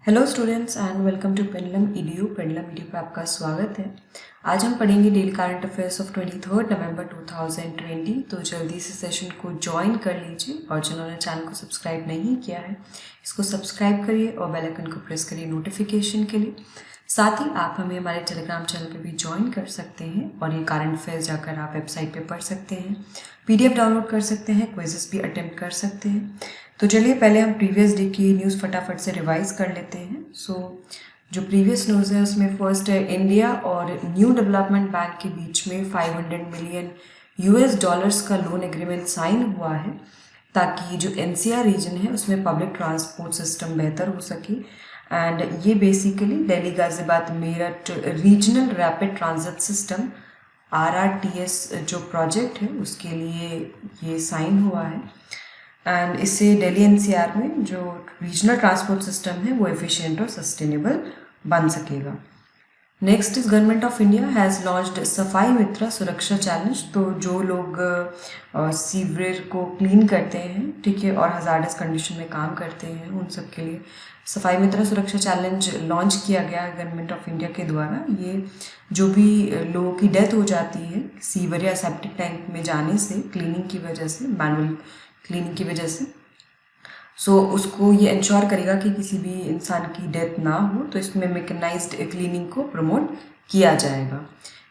Hello students and welcome to Pendulum Edu पे आपका स्वागत है। आज हम पढ़ेंगे daily current affairs of 23 November 2020। तो जल्दी से सेशन को ज्वाइन कर लीजिए और जिन्होंने चैनल को सब्सक्राइब नहीं किया है इसको सब्सक्राइब करिए और बेल आइकन को प्रेस करिए नोटिफिकेशन के लिए। साथ ही आप हमें हमारे टेलीग्राम चैनल पे भी ज्वाइन कर सकते हैं और ये करंट अफेयर्स जाकर आप वेबसाइट पे पढ़ सकते हैं, पीडीएफ डाउनलोड कर सकते हैं, क्विजेस भी अटेम्प्ट कर सकते हैं। तो चलिए पहले हम प्रीवियस डे की न्यूज़ फटाफट से रिवाइज कर लेते हैं। जो प्रीवियस न्यूज़ है उसमें फर्स्ट है इंडिया और न्यू डेवलपमेंट बैंक के बीच में $500 मिलियन का लोन एग्रीमेंट साइन हुआ है ताकि जो एनसीआर रीजन है उसमें पब्लिक ट्रांसपोर्ट सिस्टम बेहतर हो सके। एंड ये basically Delhi Ghaziabad Meerut regional rapid transit system RRTS जो प्रोजेक्ट है उसके लिए ये साइन हुआ है। एंड इससे दिल्ली एनसीआर में जो रीजनल ट्रांसपोर्ट सिस्टम है वो एफिशिएंट और सस्टेनेबल बन सकेगा। Next is government of India has launched सफाई मित्र सुरक्षा चैलेंज। तो जो लोग सीवरेज को क्लीन करते हैं, ठीक है, और हजार्डस कंडीशन में काम करते हैं उन सब के लिए सफाई मित्र सुरक्षा चैलेंज लॉन्च किया गया है गवर्नमेंट ऑफ इंडिया के द्वारा। ये जो भी लोगों की डेथ हो जाती है सीवर या सेप्टिक टैंक में जाने से, क्लीनिंग की वजह से, मैनुअल क्लीनिंग की वजह से, उसको ये इंश्योर करेगा कि किसी भी इंसान की डेथ ना हो। तो इसमें मैकेनाइज्ड क्लीनिंग को प्रमोट किया जाएगा।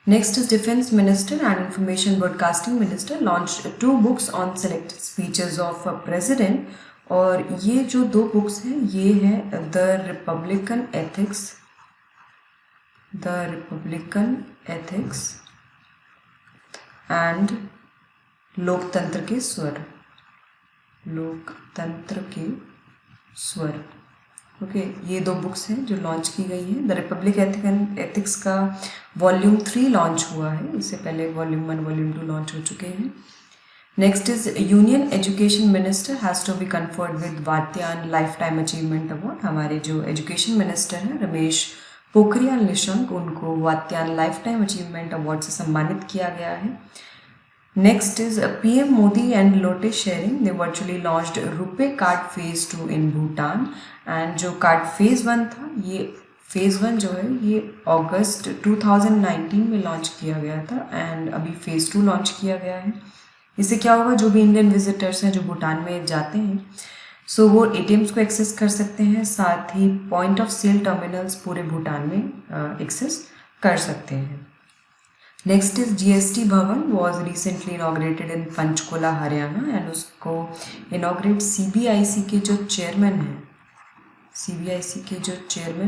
Next is defence minister and information broadcasting minister launch 2 books on selected speeches of president. और ये जो 2 बुक्स हैं ये है द रिपब्लिकन एथिक्स एंड लोकतंत्र के स्वर। ओके, ये 2 बुक्स हैं जो लॉन्च की गई हैं। द रिपब्लिक एथिक्स का वॉल्यूम 3 लॉन्च हुआ है, इससे पहले वॉल्यूम 1 वॉल्यूम 2 लॉन्च हो चुके हैं। Next is union education minister has to be conferred with Vatayan life time achievement award. हमारे जो एजुकेशन मिनिस्टर हैं रमेश पोखरियाल निशंक, उनको Vatayan life time achievement award से सम्मानित किया गया है। Next is PM Modi and Lotus Sharing. They virtually launched RuPay card phase 2 in Bhutan. And जो कार्ड फेज 1 था, ये फेज 1 जो है ये अगस्त 2019 में लॉन्च किया गया था एंड अभी फेज 2 लॉन्च किया गया है। इससे क्या होगा, जो भी इंडियन विजिटर्स हैं जो भूटान में जाते हैं वो ATMs को एक्सेस कर सकते हैं, साथ ही पॉइंट ऑफ सेल टर्मिनल्स पूरे भूटान में एक्सेस कर सकते हैं। नेक्स्ट इज GST भवन was recently inaugurated in Panchkula Haryana and उसको इनॉग्रेट CBIC के जो चेयरमैन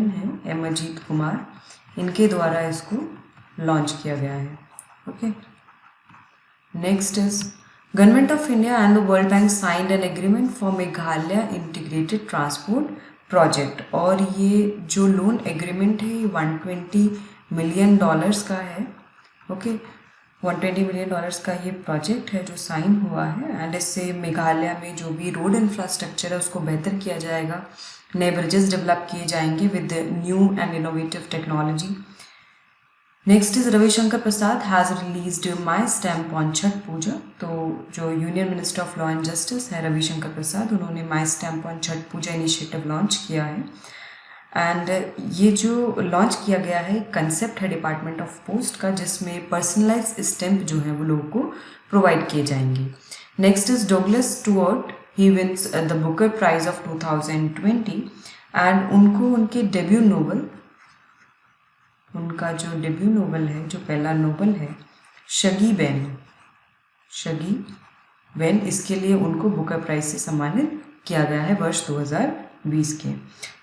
हैं M अजीत कुमार, इनके द्वारा इसको लॉन्च किया गया है। Okay, next is government of India and the world bank signed an agreement for Meghalaya integrated transport project. और ये जो लोन एग्रीमेंट है ये $120 मिलियन का है। ओके, $120 मिलियन का ये प्रोजेक्ट है जो साइन हुआ है एंड इससे मेघालय में जो भी रोड इंफ्रास्ट्रक्चर है उसको बेहतर किया जाएगा, नए ब्रिजेस डेवलप किए जाएंगे with new and innovative technology. Next is Ravishankar Prasad has released my stamp on Chhath Puja. तो जो union minister of law and justice है रविशंकर प्रसाद, उन्होंने my stamp on Chhath Puja initiative launch किया है। एंड ये जो लॉन्च किया गया है कंसेप्ट है डिपार्टमेंट ऑफ पोस्ट का, जिसमें पर्सनलाइज स्टैम्प जो है वो लोगों को प्रोवाइड किए जाएंगे। Next is Douglas Stuart, he wins the Booker prize of 2020 and उनको उनके डेब्यू नोवेल, उनका जो डेब्यू नोवेल है, जो पहला नोवेल है शगी वैन, इसके लिए उनको बुकर प्राइज से सम्मानित किया गया है वर्ष 2020 के।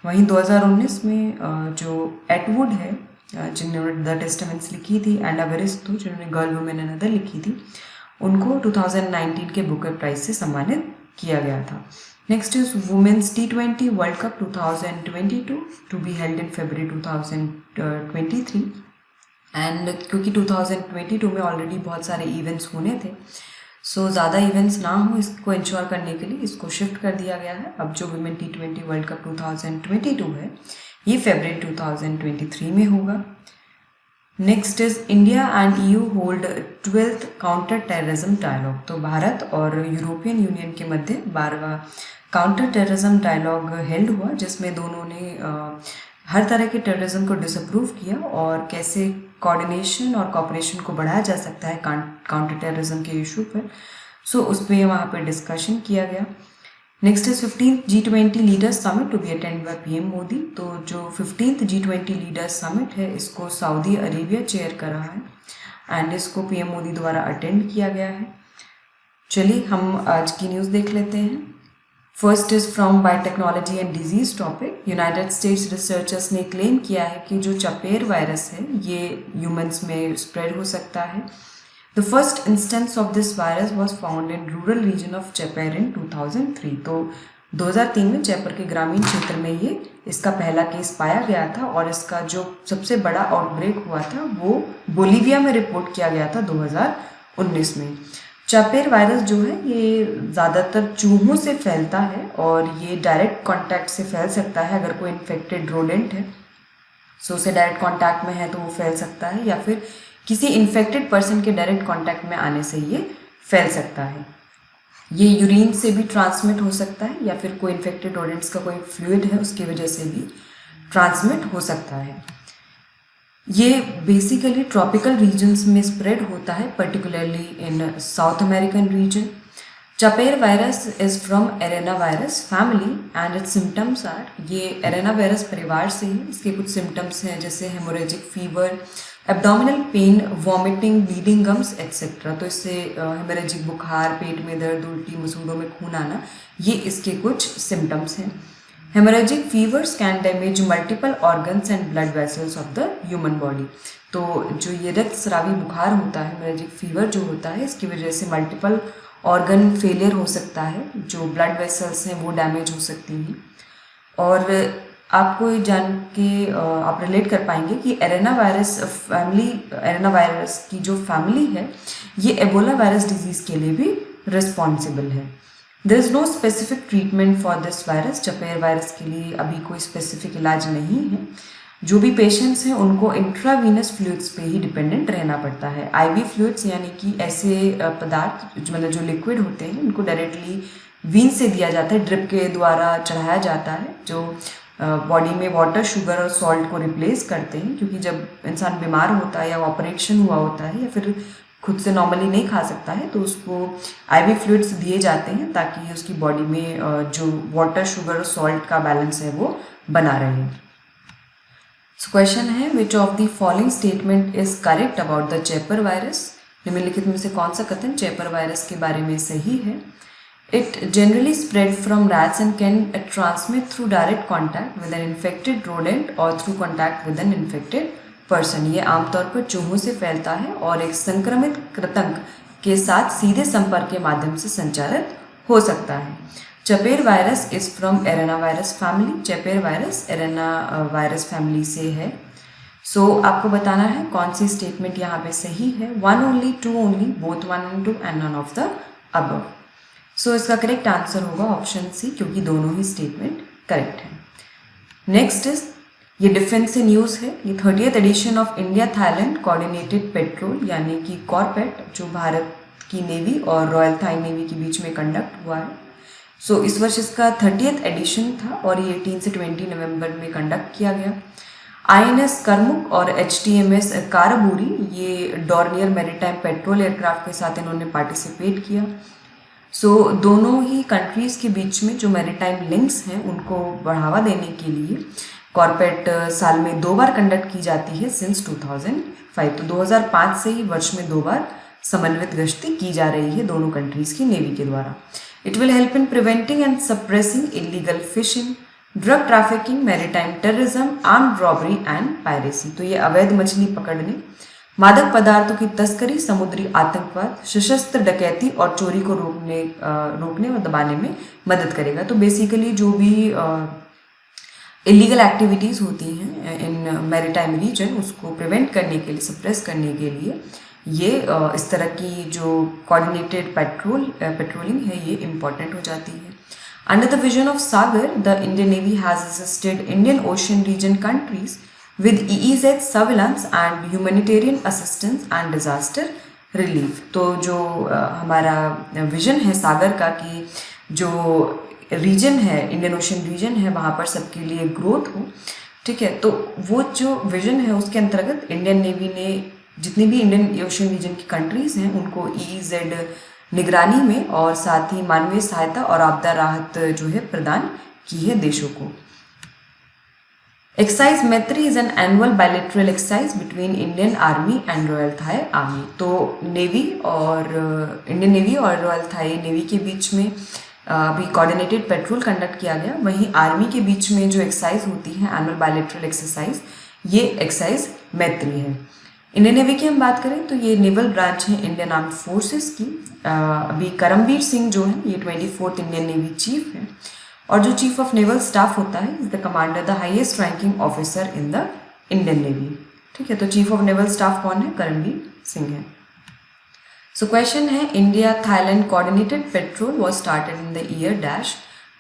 वहीं 2019 में जो एटवुड है जिन्होंने द टेस्टामेंट्स लिखी थी एंड अवेरिस्तो जिन्होंने गर्ल वुमेन एंड अदर लिखी थी, उनको 2019 के बुकर प्राइज से सम्मानित किया गया था। Next is women's T20 world cup 2022 to be held in February 2023। And क्योंकि 2022 में ऑलरेडी बहुत सारे इवेंट्स होने थे, ज़्यादा इवेंट्स ना हो इसको इंश्योर करने के लिए इसको शिफ्ट कर दिया गया है। अब जो वुमेन T20 वर्ल्ड कप 2022 है ये February 2023 में होगा। Next is India and EU hold 12th counter terrorism dialogue. तो भारत और यूरोपियन यूनियन के मध्य 12वां काउंटर टेररिज्म डायलॉग हेल्ड हुआ, जिसमें दोनों ने हर तरह के टेररिज्म को डिसअप्रूव किया और कैसे कोऑर्डिनेशन और कोऑपरेशन को बढ़ाया जा सकता है काउंटर टेररिज्म के इशू पर। सो उस पर वहाँ पर डिस्कशन किया गया। Next is 15th G20 leaders summit to be attend by PM Modi. तो जो 15th G20 लीडर्स समिट है, इसको सऊदी अरेबिया चेयर कर रहा है एंड इसको PM मोदी द्वारा अटेंड किया गया है। चलिए हम आज की न्यूज़ देख लेते हैं। First is from biotechnology and disease topic. United states researchers ने क्लेम किया है कि जो चपेर वायरस है ये ह्यूमंस में स्प्रेड हो सकता है। The first instance of this virus was found in rural region of Chapare in 2003। तो 2003 में जयपुर के ग्रामीण क्षेत्र में ये इसका पहला केस पाया गया था और इसका जो सबसे बड़ा आउटब्रेक हुआ था वो बोलीविया में रिपोर्ट किया गया था 2019 में। चपेर वायरस जो है ये ज़्यादातर चूहों से फैलता है और ये डायरेक्ट कांटेक्ट से फैल सकता है। अगर कोई इन्फेक्टेड रोडेंट है सो उसे डायरेक्ट कांटेक्ट में है तो वो फैल सकता है, या फिर किसी इन्फेक्टेड पर्सन के डायरेक्ट कांटेक्ट में आने से ये फैल सकता है। ये यूरिन से भी ट्रांसमिट हो सकता है या फिर कोई इन्फेक्टेड रोडेंट्स का कोई फ्लूइड है उसकी वजह से भी ट्रांसमिट हो सकता है। ये बेसिकली ट्रॉपिकल रीजन्स में स्प्रेड होता है, particularly in South American region. Chapare virus is from arena virus family and its symptoms are, ये एरेना वायरस परिवार से है। इसके कुछ सिम्टम्स हैं जैसे haemorrhagic fever, abdominal pain, vomiting, bleeding gums etcetera. तो इससे हेमोरेजिक बुखार, पेट में दर्द, उल्टी, मसूड़ों में खून आना, ये इसके कुछ सिम्टम्स हैं। Haemorrhagic fevers can damage multiple organs and blood vessels of the human body. तो जो ये रक्तस्रावी बुखार होता है, हेमोरेजिक फीवर जो होता है, इसकी वजह से मल्टीपल ऑर्गन फेलियर हो सकता है, जो ब्लड वेसल्स हैं वो डैमेज हो सकती हैं। और आपको ये जान के आप रिलेट कर पाएंगे कि एरेना वायरस की जो फैमिली है ये एबोला वायरस डिजीज़ के लिए भी रिस्पॉन्सिबल है। There is no specific treatment for this virus. Chapare virus के लिए अभी कोई स्पेसिफिक इलाज नहीं है। जो भी पेशेंट्स हैं उनको इंट्रावीनस फ्लूइड्स पे ही डिपेंडेंट रहना पड़ता है। IV फ्लूइड्स यानी कि ऐसे पदार्थ मतलब जो लिक्विड होते हैं इनको डायरेक्टली वीन से दिया जाता है, ड्रिप के द्वारा चढ़ाया जाता है, जो बॉडी में वाटर, शुगर और सॉल्ट को रिप्लेस करते हैं। क्योंकि जब इंसान बीमार होता है या ऑपरेशन हुआ होता है या फिर खुद से नॉर्मली नहीं खा सकता है तो उसको IV फ्लूइड्स दिए जाते हैं ताकि उसकी बॉडी में जो वाटर, शुगर और सॉल्ट का बैलेंस है वो बना रहे। क्वेश्चन है which of the following statement is correct about the Chapare virus. निम्नलिखित में से कौन सा कथन चेपर वायरस के बारे में सही है। It generally spread from rats and can transmit through direct contact with an infected rodent और through contact with an infected person. ये आमतौर पर चूहों से फैलता है और एक संक्रमित कृंतक के साथ सीधे संपर्क के माध्यम से संचारित हो सकता है। Chapare virus is from arena virus family. Chapare virus arena virus family से है। सो आपको बताना है कौन सी स्टेटमेंट यहाँ पे सही है। 1 only, 2 only, both 1 and 2 and none of the above. So इसका करेक्ट आंसर होगा ऑप्शन सी, क्योंकि दोनों ही स्टेटमेंट करेक्ट है। नेक्स्ट इज, ये डिफेंस से न्यूज़ है। ये 30th edition of India Thailand coordinated patrol यानी कि कॉरपेट जो भारत की नेवी और रॉयल थाई नेवी के बीच में कंडक्ट हुआ है। सो इस वर्ष इसका 30th एडिशन था और ये 18 से 20 नवंबर में कंडक्ट किया गया। INS करमुक और HTMS कारबूरी ये डॉर्नियर मैरीटाइम पेट्रोल एयरक्राफ्ट के साथ इन्होंने पार्टिसिपेट किया। सो दोनों ही कंट्रीज़ के बीच में जो मैरीटाइम लिंक्स हैं उनको बढ़ावा देने के लिए कॉरपेट साल में 2 बार कंडक्ट की जाती है सिंस 2005। तो 2005 से ही वर्ष में 2 बार समन्वित गश्ती की जा रही है दोनों कंट्रीज़ की नेवी के द्वारा। It will help in preventing and suppressing illegal fishing, drug trafficking, maritime terrorism, armed robbery and piracy. तो ये अवैध मछली पकड़ने, मादक पदार्थों की तस्करी, समुद्री आतंकवाद, सशस्त्र डकैती और चोरी को रोकने और दबाने में मदद करेगा। तो बेसिकली जो भी इलीगल एक्टिविटीज़ होती हैं इन मैरीटाइम रीजन उसको प्रिवेंट करने के लिए, सप्रेस करने के लिए ये इस तरह की जो कोऑर्डिनेटेड पेट्रोलिंग है ये इम्पॉर्टेंट हो जाती है। Under the vision of Sagar, the Indian navy has assisted Indian ocean region countries with EEZ surveillance and humanitarian assistance and disaster relief। तो जो हमारा विजन है सागर का कि जो रीजन है, इंडियन ओशन रीजन है, वहाँ पर सबके लिए ग्रोथ हो, ठीक है। तो वो जो विजन है उसके अंतर्गत इंडियन नेवी ने जितनी भी इंडियन ओशन रीजन की कंट्रीज हैं उनको EEZ निगरानी में और साथ ही मानवीय सहायता और आपदा राहत जो है प्रदान की है देशों को। Exercise Maitri is an annual bilateral exercise between Indian army and royal Thai army. तो नेवी और इंडियन नेवी और रॉयल थाई नेवी के बीच में अभी कोऑर्डिनेटेड पेट्रोल कंडक्ट किया गया। वहीं आर्मी के बीच में जो एक्सरसाइज होती है एनुअल बायलैटरल एक्सरसाइज, ये एक्सरसाइज मैत्री है। इंडियन नेवी की हम बात करें तो ये नेवल ब्रांच है इंडियन आर्म्ड फोर्सेस की। अभी करमबीर सिंह जो है ये 24th इंडियन नेवी चीफ है और जो चीफ ऑफ नेवल स्टाफ होता है is the commander, the highest ranking officer in the Indian navy, ठीक है। तो चीफ ऑफ नेवल स्टाफ कौन है? करमबीर सिंह है। सो क्वेश्चन है India Thailand coordinated petrol was started in the year dash.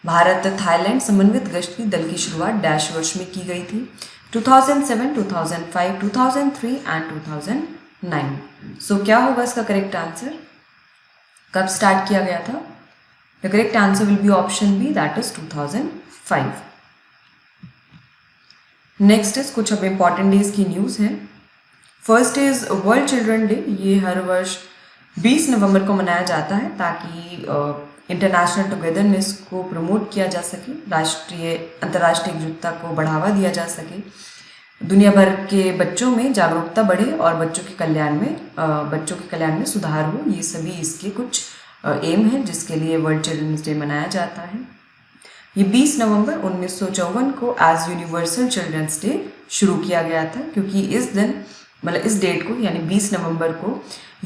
Bharat Thailand समन्वित गश्ती दल की शुरुआत डैश वर्ष में की गई थी। 2007, 2005, 2003 एंड 2009। सो क्या होगा इसका करेक्ट आंसर? कब स्टार्ट किया गया था? The correct answer will be option B, that is 2005. Next is कुछ अब इम्पॉर्टेंट डेज की न्यूज़ है। First is world children day. ये हर वर्ष 20 नवंबर को मनाया जाता है ताकि इंटरनेशनल टुगेदरनेस को प्रमोट किया जा सके, अंतर्राष्ट्रीय एकजुटता को बढ़ावा दिया जा सके, दुनिया भर के बच्चों में जागरूकता बढ़े और बच्चों के कल्याण में सुधार हो। ये सभी इसके कुछ एम है जिसके लिए वर्ल्ड चिल्ड्रंस डे मनाया जाता है। ये 20 नवंबर 1954 को एज यूनिवर्सल चिल्ड्रंस डे शुरू किया गया था क्योंकि इस दिन इस डेट को यानी 20 नवंबर को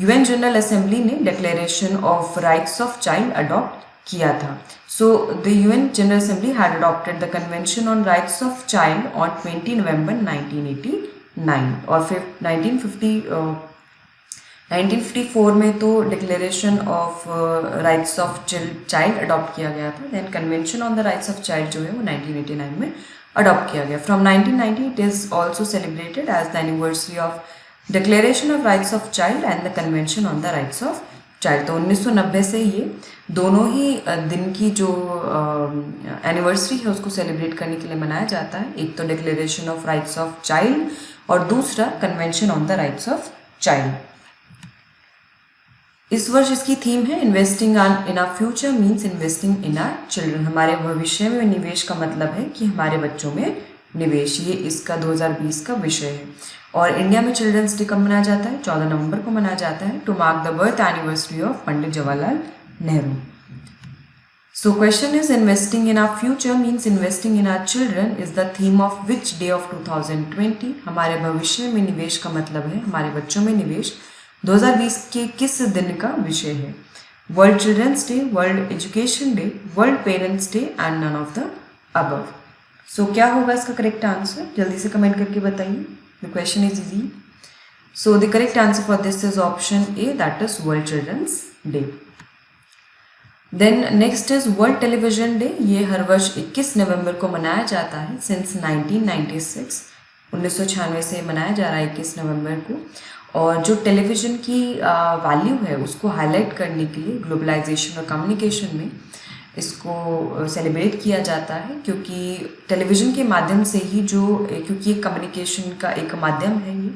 UN जनरल असेंबली ने declaration of rights of child adopt किया था। So the UN general assembly had adopted the convention on rights of child on 20 November 1989 और फिर 1954 में तो declaration of rights of child adopt किया गया था। Then convention on the rights of child जो है वो 1989 में अडॉप्ट किया गया। From 1990 it is also celebrated as the anniversary of declaration of rights of child and the convention on the rights of child. तो 1990 से ये दोनों ही दिन की जो एनिवर्सरी है उसको सेलिब्रेट करने के लिए मनाया जाता है। एक तो declaration of rights of child और दूसरा convention on the rights of child. इस वर्ष इसकी थीम है investing in our future means investing in our children. हमारे भविष्य में निवेश का मतलब है कि हमारे बच्चों में निवेश। ये इसका 2020 का विषय है। और इंडिया में चिल्ड्रंस डे कब मनाया जाता है? 14 नवंबर को मनाया जाता है to mark the birth anniversary of Pandit Jawaharlal Nehru. So question is investing in our future means investing in our children is the theme of which day of 2020। हमारे भविष्य में निवेश का मतलब है हमारे बच्चों में निवेश 2020 के किस दिन का विषय है? World children's Day, World Education Day, World Parents Day and none of the above. So क्या होगा इसका करेक्ट आंसर? जल्दी से कमेंट करके बताइए। The question is easy. So the correct answer for this is option A, that is world children's day. Then next is world television day. ये हर वर्ष 21 नवंबर को मनाया जाता है सिंस 1996। 1996 से मनाया जा रहा है 21 नवंबर को। और जो टेलीविज़न की वैल्यू है उसको हाईलाइट करने के लिए ग्लोबलाइजेशन और कम्युनिकेशन में इसको सेलिब्रेट किया जाता है क्योंकि टेलीविज़न के माध्यम से ही क्योंकि एक कम्युनिकेशन का एक माध्यम है ये,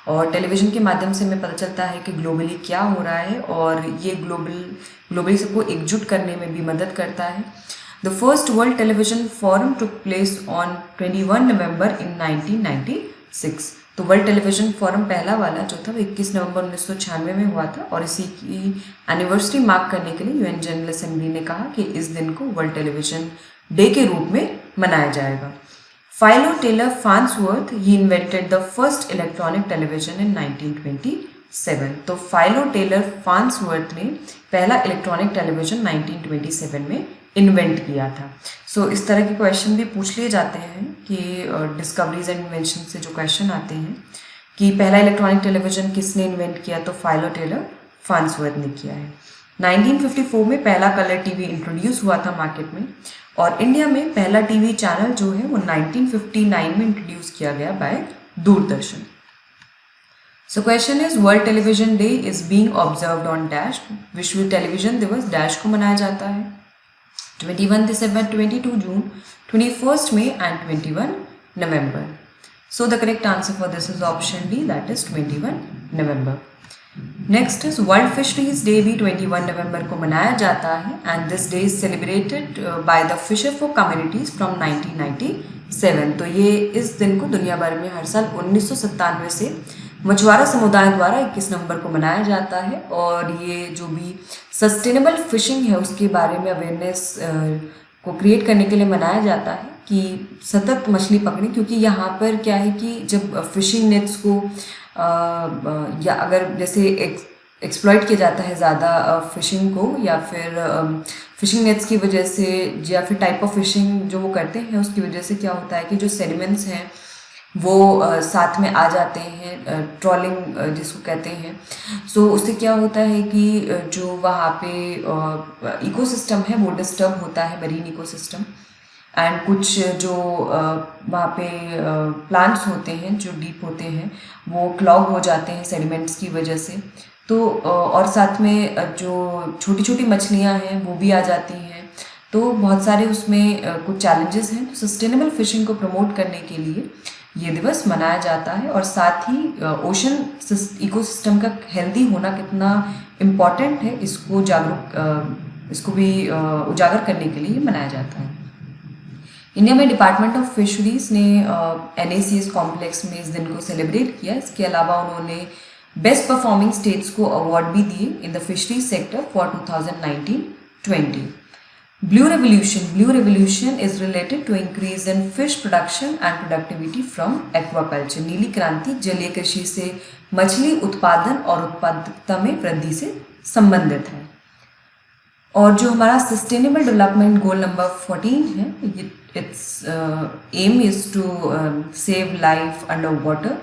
और टेलीविज़न के माध्यम से हमें पता चलता है कि ग्लोबली क्या हो रहा है और ये ग्लोबली सबको एकजुट करने में भी मदद करता है। The first world television forum took place on 21 नवंबर इन 1996। तो वर्ल्ड टेलीविज़न फोरम पहला वाला जो था वो 21 नवंबर 1996 में हुआ था और इसी की एनिवर्सरी मार्क करने के लिए UN जनरल असेंबली ने कहा कि इस दिन को वर्ल्ड टेलीविज़न डे के रूप में मनाया जाएगा। Philo Taylor Farnsworth he invented the first electronic television in 1927। तो फाइलो टेलर फार्न्सवर्थ ने पहला इलेक्ट्रॉनिक टेलीविज़न 1927 में इन्वेंट किया था। सो इस तरह के क्वेश्चन भी पूछ लिए जाते हैं कि डिस्कवरीज एंड इन्वेंशन से जो क्वेश्चन आते हैं कि पहला इलेक्ट्रॉनिक टेलीविज़न किसने इन्वेंट किया, तो फाइलो टेलर फार्न्सवर्थ ने किया है। 1954 में पहला कलर टीवी इंट्रोड्यूस हुआ था मार्केट में और इंडिया में पहला टीवी चैनल जो है वो 1959 में इंट्रोड्यूस किया गया by Doordarshan. So question is world television day is being observed on dash. विश्व टेलीविजन दिवस डैश को मनाया जाता है। 21 December, 22 June, 21st May and 21 November. So the correct answer for this is option B, that is 21 November. Next is world fisheries day भी 21 नवंबर को मनाया जाता है and this day is celebrated by the fisher for communities from 1997. तो ये इस दिन को दुनिया भर में हर साल 1997 से मछुआरा समुदाय द्वारा 21 नवंबर को मनाया जाता है और ये जो भी सस्टेनेबल फिशिंग है उसके बारे में अवेयरनेस को क्रिएट करने के लिए मनाया जाता है कि सतत मछली पकड़ें, क्योंकि यहाँ पर क्या है कि जब फिशिंग नेट्स को या अगर जैसे एक्सप्लॉइट किया जाता है ज़्यादा फिशिंग को या फिर फिशिंग नेट्स की वजह से या फिर टाइप ऑफ फिशिंग जो वो करते हैं उसकी वजह से क्या होता है कि जो सेडिमेंट्स हैं वो साथ में आ जाते हैं, ट्रॉलिंग जिसको कहते हैं. सो उससे क्या होता है कि जो वहाँ पे इकोसिस्टम है वो डिस्टर्ब होता है, मरीन इकोसिस्टम. एंड कुछ जो वहाँ पे प्लांट्स होते हैं जो डीप होते हैं वो क्लॉग हो जाते हैं सेडिमेंट्स की वजह से. तो और साथ में जो छोटी छोटी मछलियाँ हैं वो भी आ जाती हैं. तो बहुत सारे उसमें कुछ चैलेंजेस हैं. तो सस्टेनेबल फिशिंग को प्रमोट करने के लिए ये दिवस मनाया जाता है और साथ ही ओशन इकोसिस्टम का हेल्दी होना कितना इम्पॉर्टेंट है इसको भी उजागर करने के लिए मनाया जाता है. इंडिया में डिपार्टमेंट ऑफ फिशरीज ने NACS कॉम्प्लेक्स में इस दिन को सेलिब्रेट किया. इसके अलावा उन्होंने बेस्ट परफॉर्मिंग स्टेट्स को अवार्ड भी दिए in the fisheries sector for 2019-20. Blue revolution is related to increase in fish production and productivity from aquaculture. नीली क्रांति जलीय कृषि से मछली उत्पादन और उत्पादकता में वृद्धि से संबंधित है. और जो हमारा सस्टेनेबल डेवलपमेंट गोल नंबर 14 है, it's aim is to save life under water,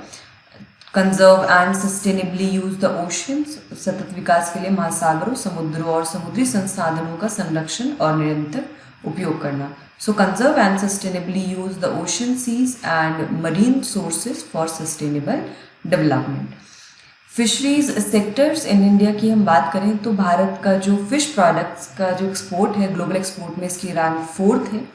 conserve and sustainably use the oceans. सतत विकास के लिए महासागरों, समुद्रों और समुद्री संसाधनों का संरक्षण और निरंतर उपयोग करना. So conserve and sustainably use the ocean, seas and marine sources for sustainable development. Fisheries sectors in India की हम बात करें तो भारत का जो फिश प्रोडक्ट्स का जो एक्सपोर्ट है ग्लोबल एक्सपोर्ट में इसकी रैंक 4th है.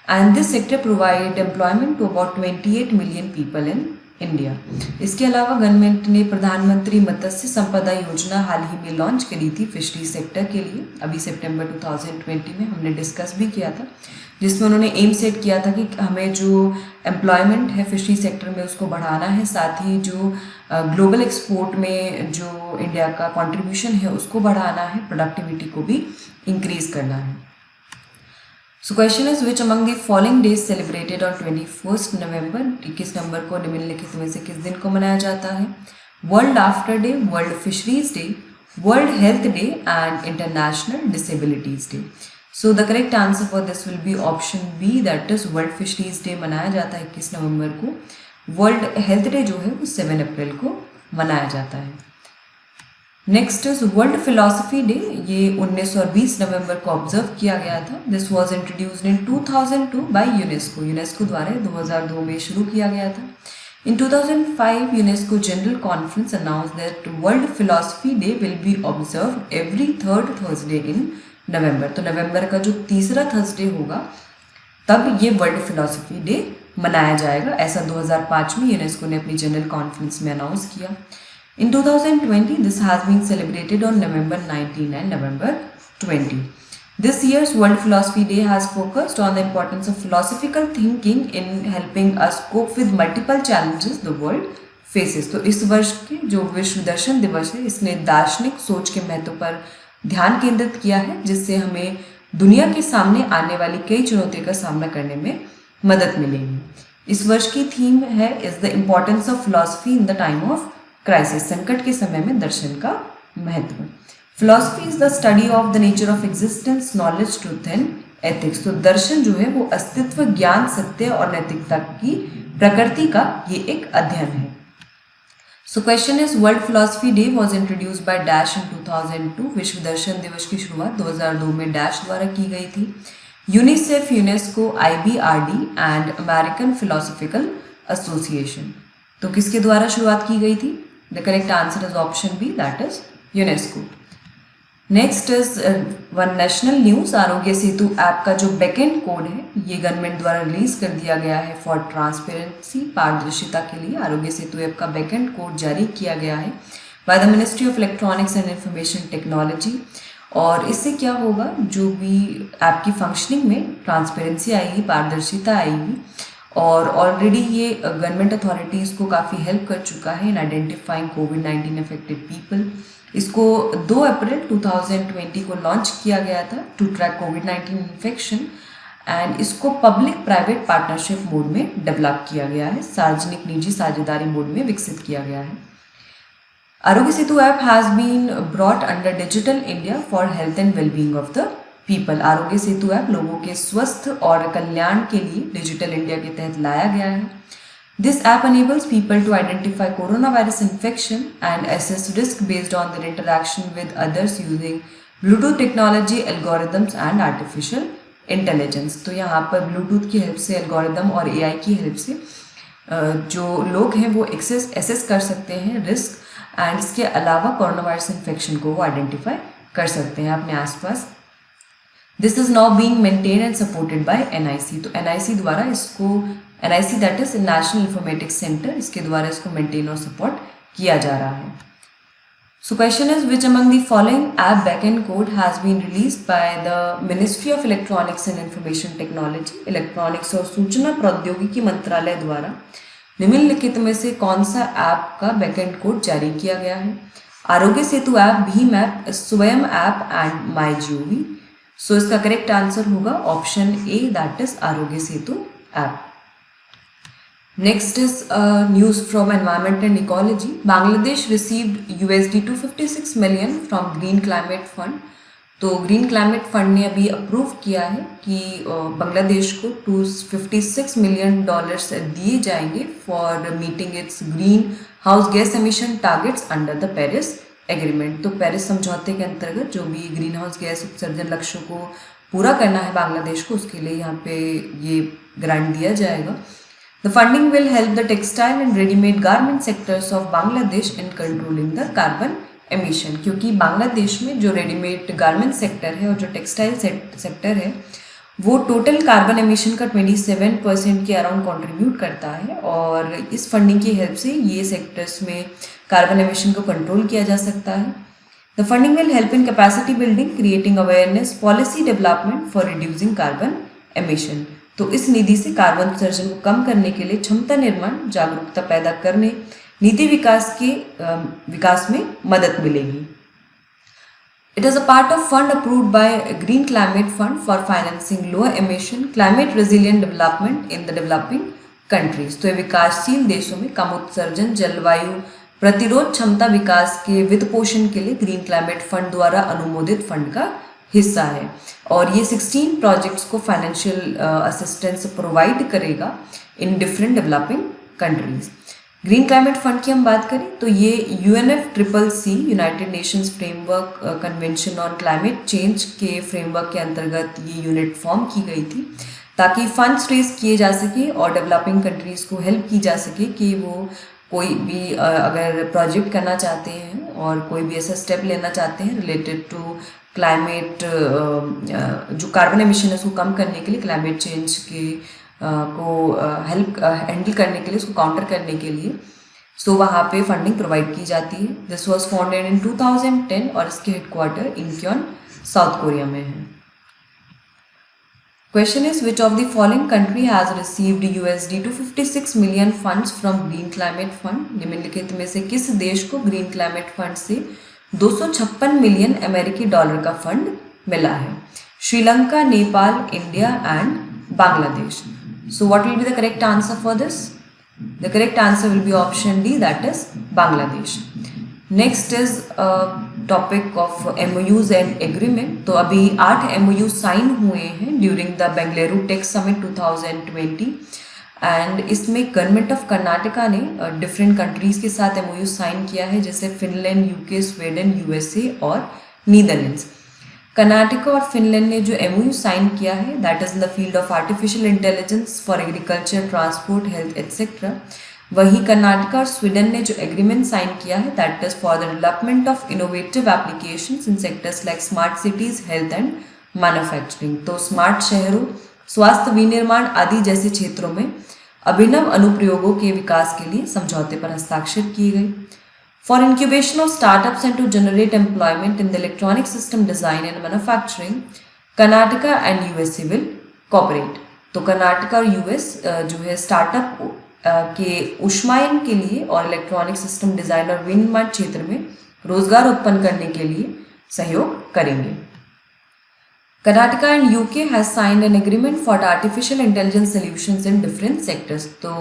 And this sector provide employment to about 28 million people in India. इसके अलावा गवर्नमेंट ने प्रधानमंत्री मत्स्य संपदा योजना हाल ही में लॉन्च करी थी फिशरी सेक्टर के लिए. अभी सितंबर 2020 में हमने डिस्कस भी किया था, जिसमें उन्होंने एम सेट किया था कि हमें जो एम्प्लॉयमेंट है फिशरी सेक्टर में उसको बढ़ाना है, साथ ही जो ग्लोबल एक्सपोर्ट में जो इंडिया का कंट्रीब्यूशन है उसको बढ़ाना है, प्रोडक्टिविटी को भी इंक्रीज करना है. So question is which among the following days celebrated on 21 नवंबर. 21 नवंबर को निम्नलिखित में से किस दिन को मनाया जाता है? World after day, world fisheries day, world health day and international disabilities day. So the correct answer for this will be option B, that is world fisheries day मनाया जाता है 21 नवंबर को. वर्ल्ड हेल्थ डे जो है वो 7 अप्रैल को मनाया जाता है. Next is world Philosophy day. ये 19 और 20 नवंबर को ऑब्जर्व किया गया था. This was introduced in 2002 by UNESCO द्वारा 2002 में शुरू किया गया था. In 2005 UNESCO general conference announce that World Philosophy Day will be observe every 3rd Thursday in November. तो नवंबर का जो तीसरा थर्सडे होगा तब ये वर्ल्ड फिलोसफी डे मनाया जाएगा. ऐसा 2005 में यूनेस्को ने अपनी जनरल कॉन्फ्रेंस में अनाउंस किया. In 2020, this has been celebrated on November 19 and November 20. This year's World Philosophy Day has focused on the importance of philosophical thinking in helping us cope with multiple challenges the world faces. तो इस वर्ष के जो विश्व दर्शन दिवस है इसने दार्शनिक सोच के महत्व पर ध्यान केंद्रित किया है, जिससे हमें दुनिया के सामने आने वाली कई चुनौतियों का सामना करने में मदद मिलेगी. इस वर्ष की थीम है is the importance of philosophy in the time of crisis. संकट के समय में दर्शन का महत्व. Philosophy is the study of the nature of existence, knowledge, truth and ethics. तो दर्शन जो है वो अस्तित्व, ज्ञान, सत्य और नैतिकता की प्रकृति का ये एक अध्ययन है. So question is world philosophy day was introduced by dash in 2002. विश्व दर्शन दिवस की शुरुआत 2002 में डैश द्वारा की गई थी. UNICEF, UNESCO, IBRD and American philosophical association. तो किसके द्वारा शुरुआत की गई थी? The correct answer is option B, that is UNESCO. Next is one national news. Aarogya Setu app का जो बैकएंड कोड है ये गवर्नमेंट द्वारा रिलीज कर दिया गया है फॉर ट्रांसपेरेंसी, पारदर्शिता के लिए आरोग्य सेतु ऐप का बैकएंड कोड जारी किया गया है bye the ministry of electronics and information technology. और इससे क्या होगा, जो भी ऐप की फंक्शनिंग में ट्रांसपेरेंसी आएगी, पारदर्शिता आएगी। और ऑलरेडी ये गवर्नमेंट अथॉरिटीज़ को काफ़ी हेल्प कर चुका है इन आइडेंटिफाइंग कोविड-19 अफेक्टेड पीपल। इसको 2 अप्रैल 2020 को लॉन्च किया गया था टू ट्रैक कोविड-19 इन्फेक्शन एंड इसको पब्लिक प्राइवेट पार्टनरशिप मोड में डेवलप किया गया है, सार्वजनिक निजी साझेदारी मोड में विकसित किया गया है। Aarogya Setu app has been brought under Digital India for health and wellbeing of the people. Aarogya Setu app लोगों के स्वस्थ और कल्याण के लिए डिजिटल इंडिया के तहत लाया गया है। This app enables people to identify coronavirus infection and assess risk based on their interaction with others using Bluetooth technology, algorithms and artificial intelligence। तो यहाँ पर Bluetooth की हेल्प से, एल्गोरिदम और AI की हेल्प से जो लोग हैं वो एसेस कर सकते हैं रिस्क एंड इसके अलावा कोरोना वायरस इन्फेक्शन को वो आइडेंटिफाई कर सकते हैं अपने आसपास। This is now being maintain and supported by NIC। तो NIC द्वारा इसको, NIC that is national informatics centre, इसके द्वारा इसको मेंटेन और सपोर्ट किया जा रहा है। So question is which among the following app backend code has been released by the ministry of electronics and information technology. Electronics और सूचना प्रौद्योगिकी मंत्रालय द्वारा निम्नलिखित में से कौन सा ऐप का बैकएंड कोड जारी किया गया है? Aarogya Setu app, Bhim app, Swayam app and MyGov। So इसका करेक्ट आंसर होगा option A, that is Aarogya Setu app. Next is news from environment and ecology. Bangladesh received $256 million from green climate fund. तो ग्रीन क्लाइमेट फंड ने अभी approve किया है कि बांग्लादेश को $256 मिलियन दिए जाएंगे for meeting it's green house gas emission targets under the Paris agreement. तो पेरिस समझौते के अंतर्गत जो भी ग्रीन हाउस गैस उत्सर्जन लक्ष्यों को पूरा करना है बांग्लादेश को, उसके लिए यहाँ पे ये ग्रांट दिया जाएगा। The funding will help the textile and readymade garment sectors of Bangladesh in controlling the carbon emission. क्योंकि बांग्लादेश में जो रेडीमेड गारमेंट सेक्टर है और जो टेक्सटाइल सेक्टर है वो टोटल कार्बन एमिशन का 27% के अराउंड कंट्रीब्यूट करता है। और इस फंडिंग की हेल्प से ये सेक्टर्स में कार्बन एमिशन को कंट्रोल किया जा सकता है। The funding will help in capacity building, creating awareness, policy development for reducing carbon emission. तो इस निधि से कार्बन उत्सर्जन को कम करने के लिए क्षमता निर्माण, जागरूकता पैदा करने, नीति विकास में मदद मिलेगी। It is a part of fund approved by Green Climate Fund for financing lower emission climate resilient development in the developing countries। तो ये विकासशील देशों में कम उत्सर्जन, जलवायु प्रतिरोध क्षमता विकास के वित्त पोषण के लिए ग्रीन क्लाइमेट फंड द्वारा अनुमोदित फंड का हिस्सा है। और ये 16 प्रोजेक्ट्स को फाइनेंशियल असिस्टेंस प्रोवाइड करेगा in different developing countries. Green climate fund की हम बात करें तो ये UNFCCC United Nations framework convention on climate change के फ्रेमवर्क के अंतर्गत ये यूनिट फॉर्म की गई थी ताकि फंड्स रेज किए जा सके और डेवलपिंग कंट्रीज़ को हेल्प की जा सके कि वो कोई भी अगर प्रोजेक्ट करना चाहते हैं और कोई भी ऐसा स्टेप लेना चाहते हैं रिलेटेड टू क्लाइमेट, जो कार्बन एमिशन है उसको कम करने के लिए, क्लाइमेट चेंज के को हैंडल करने के लिए, उसको काउंटर करने के लिए, सो वहाँ पे फंडिंग प्रोवाइड की जाती है। दिस वाज फाउंडेड इन 2010 और इसके हेडक्वार्टर इंक्योन साउथ कोरिया में है। Question is which of the following country has received $256 million funds from green climate fund. निम्नलिखित में से किस देश को ग्रीन क्लाइमेट फंड से 256 मिलियन अमेरिकी डॉलर का फंड मिला है? Sri Lanka, Nepal, India and Bangladesh. So what will be the correct answer for this? The correct answer will be option D, that is Bangladesh. Next is topic of MOUs and agreement. तो अभी 8 MOU sign हुए हैं during the Bengaluru Tech Summit 2020 and इसमें government of Karnataka ने different countries के साथ MOU sign किया है जैसे फिनलैंड, UK, स्वीडन, USA और नीदरलैंड्स। कर्नाटका और फिनलैंड ने जो MOU साइन किया है that is in the field of artificial intelligence for agriculture, transport, health etcetera. वहीं कर्नाटक और स्वीडन ने जो एग्रीमेंट साइन किया है that is for the development of innovative applications in sectors like smart cities, health and manufacturing. तो smart शहरों, स्वास्थ्य विनिर्माण आदि जैसे क्षेत्रों में अभिनव अनुप्रयोगों के विकास के लिए समझौते पर हस्ताक्षर किए गए। For incubation of startups and to generate employment in the electronic system design and manufacturing, Karnataka and USA will cooperate. तो कर्नाटका और यूएस जो है स्टार्टअप के ऊष्मायन के लिए और इलेक्ट्रॉनिक सिस्टम डिजाइन और विनिर्माण क्षेत्र में रोजगार उत्पन्न करने के लिए सहयोग करेंगे। Karnataka and UK has signed an agreement for artificial intelligence solutions in different sectors. तो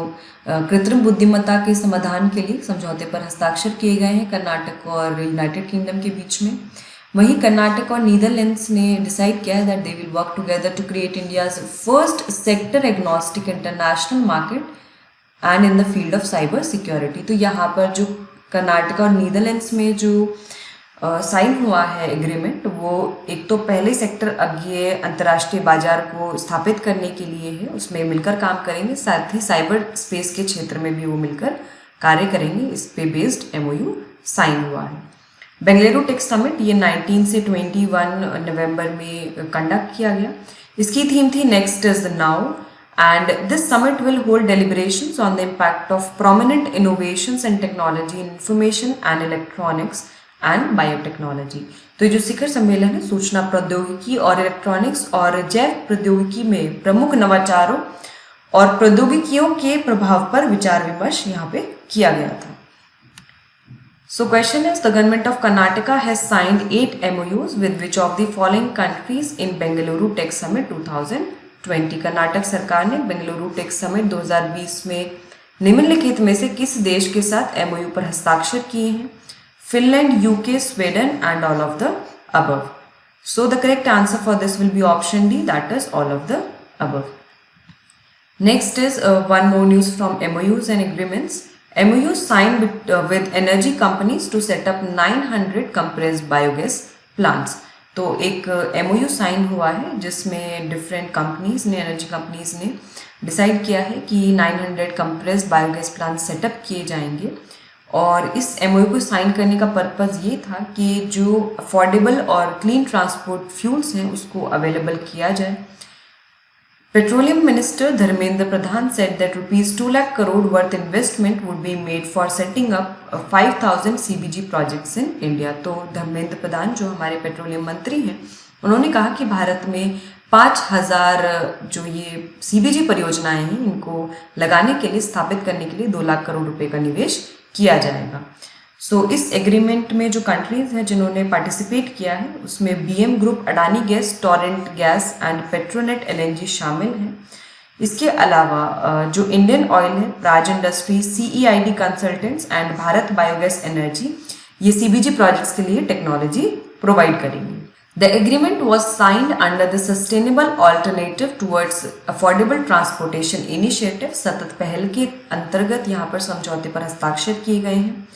कृत्रिम बुद्धिमत्ता के समाधान के लिए समझौते पर हस्ताक्षर किए गए हैं कर्नाटक और यूनाइटेड किंगडम के बीच में। वहीं कर्नाटक और नीदरलैंड्स ने डिसाइड किया है that they will work together to create India's first sector agnostic international market and in the field of cyber security. तो यहाँ पर जो कर्नाटक और नीदरलैंड्स में जो साइन हुआ है एग्रीमेंट, वो एक तो पहले सेक्टर अज्ञेय अंतर्राष्ट्रीय बाजार को स्थापित करने के लिए है, उसमें मिलकर काम करेंगे, साथ ही साइबर स्पेस के क्षेत्र में भी वो मिलकर कार्य करेंगे। इस पे बेस्ड एमओयू साइन हुआ है। बेंगलुरु टेक समिट ये 19 से 21 नवंबर में कंडक्ट किया गया। इसकी थीम थी next is now and this summit will hold deliberations on the impact of prominent innovations and technology in information and electronics and biotechnology। तो ये जो शिखर सम्मेलन है सूचना प्रौद्योगिकी और इलेक्ट्रॉनिक्स और जैव प्रौद्योगिकी में प्रमुख नवाचारों और प्रौद्योगिकियों के प्रभाव पर विचार विमर्श यहाँ पे किया गया था। So question is, the government of Karnataka has signed 8 MOUs with which of the following countries in Bengaluru Tech Summit 2020। Karnataka सरकार ने बेंगलुरु टेक समिट 2020 में निम्नलिखित में से किस देश के साथ एमओयू पर हस्ताक्षर किए हैं? Finland, UK, Sweden and all of the above. So the correct answer for this will be option D, that is all of the above. Next is one more news from MOUs and agreements। MOUs signed with energy companies to set up 900 compressed biogas plants। तो एक MOU sign हुआ है जिसमें different companies ने, energy companies ने decide किया है कि 900 कंप्रेस्ड बायोगैस प्लांट सेटअप किए जाएंगे। और इस MOU को साइन करने का पर्पज़ ये था कि जो अफोर्डेबल और क्लीन ट्रांसपोर्ट फ्यूल्स हैं उसको अवेलेबल किया जाए। Petroleum Minister Dharmendra Pradhan said that rupees 2 lakh crore worth investment would be made for setting up 5,000 CBG projects in India। तो धर्मेंद्र प्रधान जो हमारे पेट्रोलियम मंत्री हैं उन्होंने कहा कि भारत में 5,000 जो ये CBG परियोजनाएं हैं इनको लगाने के लिए, स्थापित करने के लिए 2 लाख करोड़ रुपए का निवेश किया जाएगा। सो इस एग्रीमेंट में जो कंट्रीज हैं जिन्होंने पार्टिसिपेट किया है उसमें BM group, Adani gas, Torrent gas and Petronet LNG शामिल हैं। इसके अलावा जो इंडियन ऑयल है, Praj industry, CEID consultants and Bharat biogas energy ये CBG प्रोजेक्ट्स के लिए टेक्नोलॉजी प्रोवाइड करेंगे। The agreement was signed under the sustainable alternative towards affordable transportation initiative. सतत पहल के अंतर्गत यहाँ पर समझौते पर हस्ताक्षर किए गए हैं।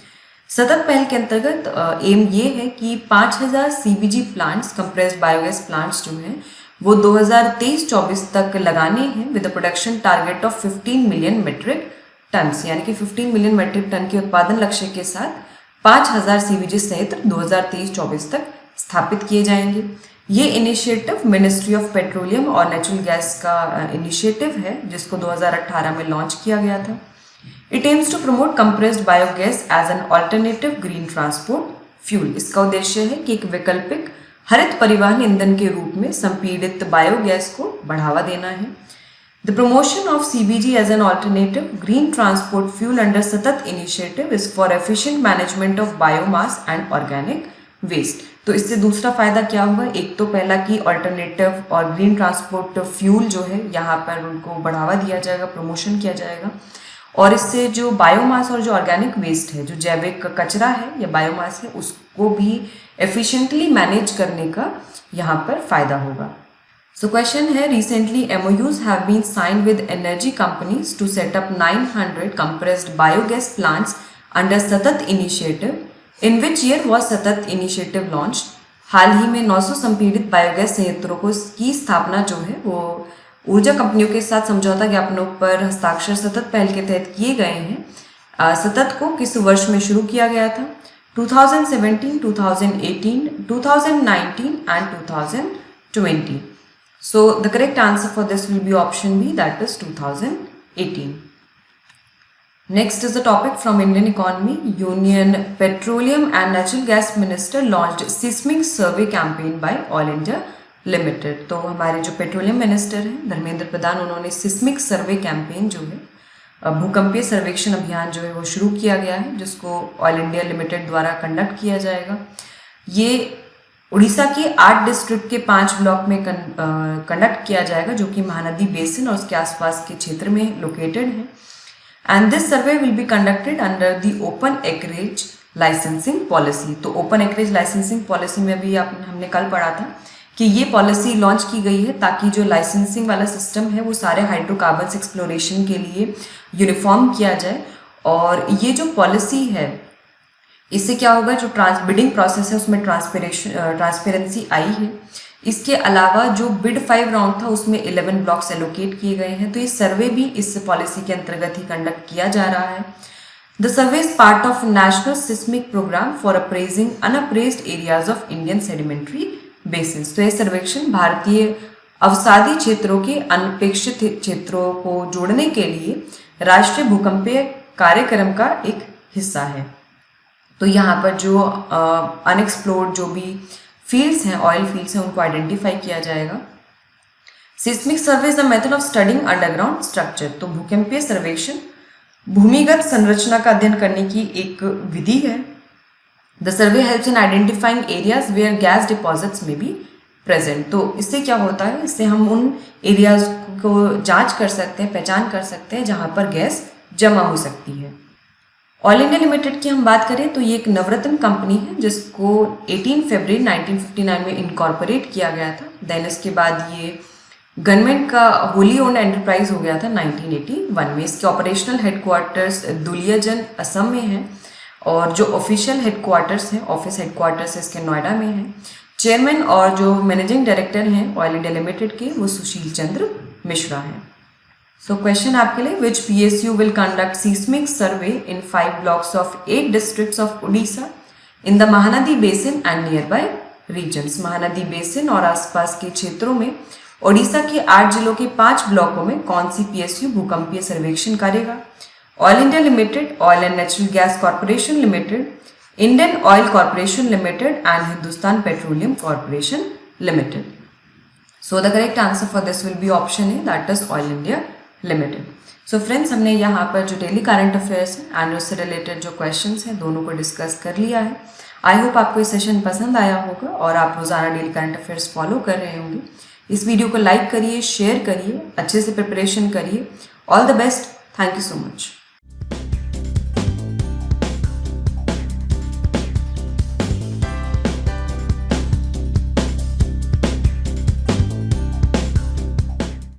सतत पहल के अंतर्गत एम ये है कि 5,000 CBG plants, compressed biogas plants जो हैं वो 2023-24 तक लगाने हैं with production target of 15 million metric tons, यानी कि 15 मिलियन मेट्रिक टन के उत्पादन लक्ष्य के साथ 5,000 CBG संयंत्र 2023-24 तक स्थापित किए जाएंगे। ये इनिशिएटिव मिनिस्ट्री ऑफ पेट्रोलियम और नेचुरल गैस का इनिशिएटिव है जिसको 2018 में लॉन्च किया गया था। It aims to promote compressed biogas as an alternative green transport fuel। इसका उद्देश्य है कि एक वैकल्पिक हरित परिवहन ईंधन के रूप में संपीड़ित बायोगैस को बढ़ावा देना है। The promotion of CBG as an alternative green transport fuel under Satat initiative is for efficient management of biomass and organic waste। तो इससे दूसरा फायदा क्या होगा? एक तो पहला कि अल्टरनेटिव और ग्रीन ट्रांसपोर्ट फ्यूल जो है यहाँ पर उनको बढ़ावा दिया जाएगा, प्रमोशन किया जाएगा, और इससे जो बायोमास और जो ऑर्गेनिक वेस्ट है, जो जैविक कचरा है या बायोमास है, उसको भी एफिशिएंटली मैनेज करने का यहाँ पर फायदा होगा। सो क्वेश्चन है, recently MOUs have been signed with energy companies to set up 900 compressed biogas plants under Satat initiative. In which year was Satat initiative launch? हाल ही में 900 संपीड़ित बायोगैस संयंत्रों को की स्थापना जो है वो ऊर्जा कंपनियों के साथ समझौता ज्ञापनों पर हस्ताक्षर सतत पहल के तहत किए गए हैं। सतत को किस वर्ष में शुरू किया गया था? 2017, 2018, 2019 and 2020. So the correct answer for this will be option B, that is 2018. Next is the topic from Indian economy. Union Petroleum and Natural Gas Minister launched seismic survey campaign by Oil India Limited. तो हमारे जो petroleum minister हैं धर्मेंद्र प्रधान, उन्होंने seismic सर्वे campaign जो है भूकंपीय सर्वेक्षण अभियान जो है वो शुरू किया गया है, जिसको ऑयल इंडिया लिमिटेड द्वारा कंडक्ट किया जाएगा। ये उड़ीसा के 8 डिस्ट्रिक्ट के 5 ब्लॉक में कंडक्ट किया जाएगा, जो कि महानदी बेसिन और उसके आसपास के क्षेत्र में लोकेटेड है। And this survey will be conducted under the open acreage licensing policy. तो ओपन एक्रेज लाइसेंसिंग पॉलिसी में भी हमने कल पढ़ा था कि ये पॉलिसी लॉन्च की गई है ताकि जो लाइसेंसिंग वाला सिस्टम है वो सारे हाइड्रोकार्बन्स एक्सप्लोरेशन के लिए यूनिफॉर्म किया जाए। और ये जो पॉलिसी है इससे क्या होगा, जो बिडिंग प्रोसेस है उसमें ट्रांसपेरेंसी आई है। इसके अलावा जो बिड 5 राउंड था उसमें 11 ब्लॉक्स एलोकेट किए गए हैं। तो ये सर्वे भी इस पॉलिसी के अंतर्गत ही कंडक्ट किया जा रहा है। The survey is part of national seismic program for appraising unappraised areas of Indian sedimentary basins. तो यह सर्वेक्षण भारतीय अवसादी क्षेत्रों के अनपेक्षित क्षेत्रों को जोड़ने के लिए राष्ट्रीय भूकंपीय कार्यक्रम का एक हिस्सा है। तो यहाँ पर जो अनएक्सप्लोर्ड जो भी फील्ड्स हैं, ऑयल फील्ड्स हैं, उनको आइडेंटिफाई किया जाएगा। Seismic survey is the method of studying underground structure. तो भूकंपीय सर्वेक्षण भूमिगत संरचना का अध्ययन करने की एक विधि है। The survey helps in identifying areas where gas deposits may be present. तो इससे क्या होता है, इससे हम उन एरियाज को जांच कर सकते हैं, पहचान कर सकते हैं जहां पर गैस जमा हो सकती है। ऑयल इंडिया लिमिटेड की हम बात करें तो ये एक नवरत्न कंपनी है जिसको 18 फरवरी 1959 में इनकॉर्पोरेट किया गया था। देन इसके बाद ये गवर्नमेंट का होली ओन्ड एंटरप्राइज हो गया था 1981 में। इसके ऑपरेशनल हेडक्वार्टर्स दुलियाजन असम में है और जो ऑफिशियल हेडक्वार्टर्स हैं, ऑफिस हेडक्वार्टर्स इसके नोएडा में है। चेयरमैन और जो मैनेजिंग डायरेक्टर हैं ऑयल इंडिया लिमिटेड के, वो सुशील चंद्र मिश्रा हैं। सो क्वेश्चन आपके लिए, which PSU will conduct seismic survey in 5 blocks of 8 districts of Odisha in the Mahanadi basin and nearby regions. Mahanadi basin और आसपास के क्षेत्रों में उड़ीसा के 8 जिलों के 5 ब्लॉकों में कौन सी PSU भूकंपीय सर्वेक्षण करेगा? Oil India limited, oil and natural gas corporation limited, Indian oil corporation limited and Hindustan petroleum corporation limited. So the correct answer for this will be option A, that is oil India limited. So friends, हमने यहाँ पर जो daily current affairs हैं and उससे related जो questions हैं दोनों को डिस्कस कर लिया है। आई होप आपको ये सेशन पसंद आया होगा और आप रोजाना डेली करंट अफेयर्स फॉलो कर रहे होंगे। इस वीडियो को लाइक करिए, शेयर करिए, अच्छे से प्रिपरेशन करिए। All the best. Thank you so much.